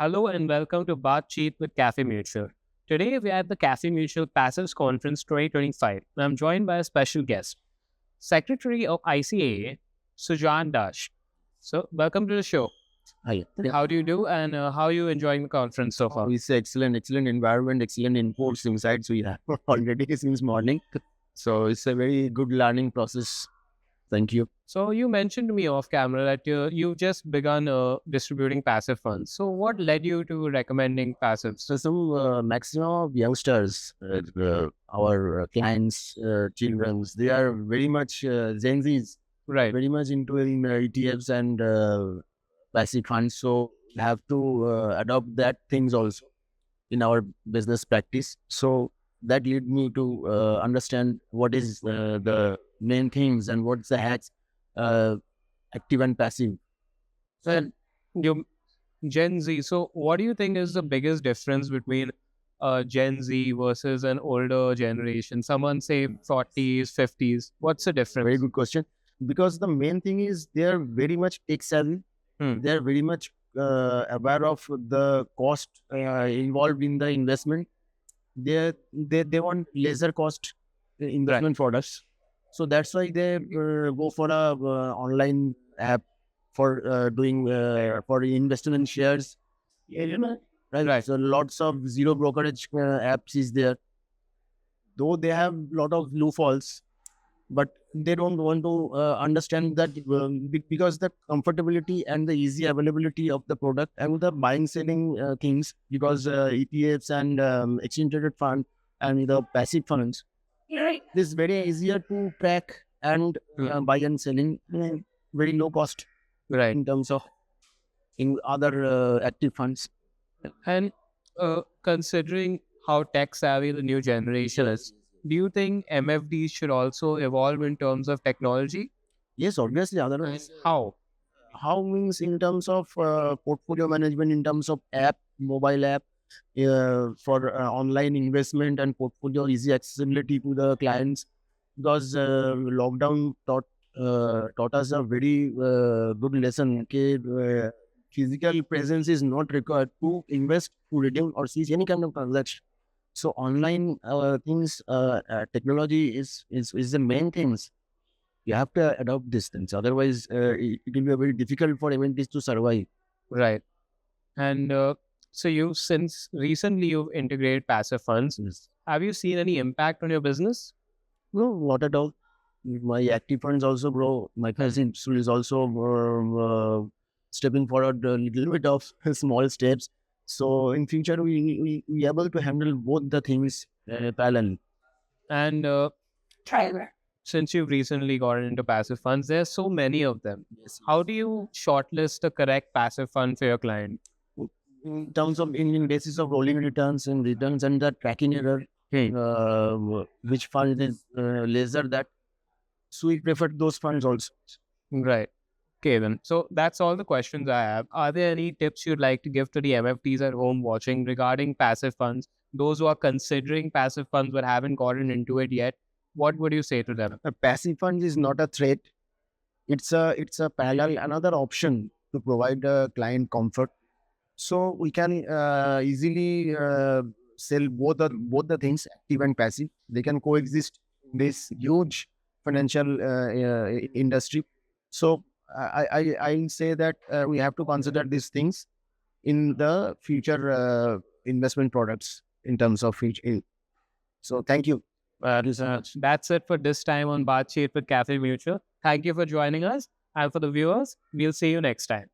Hello and welcome to Baatchit with Cafemutual. Today we are at the Cafemutual Passives Conference 2025 and I'm joined by a special guest, Secretary of ICAA, Sujan Dash. So, welcome to the show. Hi. Yeah. How do you do and how are you enjoying the conference so far? It's excellent environment, excellent inputs, insights we have already since morning. So it's a very good learning process. Thank you. So, you mentioned to me off camera that you've just begun distributing passive funds. So, what led you to recommending passives? So some maximum of youngsters, our clients, childrens, they are very much Gen Zs, Right. very much into in ETFs and passive funds. So we have to adopt that things also in our business practice. So that led me to understand what is the main things and what's the hacks, uh, active and passive. And you Gen Z. So, what do you think is the biggest difference between Gen Z versus an older generation? Someone say 40s, 50s. What's the Very difference? good question. Because the main thing is they are very much tech savvy. Hmm. They are very much aware of the cost involved in the investment. They want lesser cost investment products. So that's why they go for a online app for doing for investing in shares. Yeah, you know, right? Right. So lots of zero brokerage apps is there. Though they have lot of loopholes, but they don't want to understand that because the comfortability and the easy availability of the product and the buying selling things, because ETFs and exchange traded fund and the passive funds, this is very easier to track and buy and selling very low cost Right. in terms of in other active funds. And considering how tech savvy the new generation is, do you think MFDs should also evolve in terms of technology? Yes, obviously. And Otherwise, how? how means in terms of portfolio management, in terms of app, mobile app, for online investment and portfolio easy accessibility to the clients, because lockdown taught us a very good lesson. Okay, physical presence is not required to invest, to redeem or seize any kind of transaction. So online things, technology is the main things. You have to adopt these things. Otherwise, it will be very difficult for MNTs to survive. Right. And so you, since recently you've integrated passive funds, Yes. have you seen any impact on your business? No, not at all. My active funds also grow. My passive is also stepping forward a little bit of small steps. So in future, we able to handle both the things parallel. And since you've recently gotten into passive funds, there's so many of them. Yes. How do you shortlist the correct passive fund for your client? In terms of in basis of rolling returns and the tracking error, which fund is lesser that. So we prefer those funds also. Right. Okay, then. So that's all the questions I have. Are there any tips you'd like to give to the MFTs at home watching regarding passive funds? Those who are considering passive funds but haven't gotten into it yet, what would you say to them? A passive fund is not a threat. It's a parallel another option to provide a client comfort. So we can easily sell both the things, active and passive. They can coexist in this huge financial industry. So I say that we have to consider these things in the future investment products in terms of future. So thank you. That's it for this time on Baatchit with Cafe Mutual. Thank you for joining us. And for the viewers, we'll see you next time.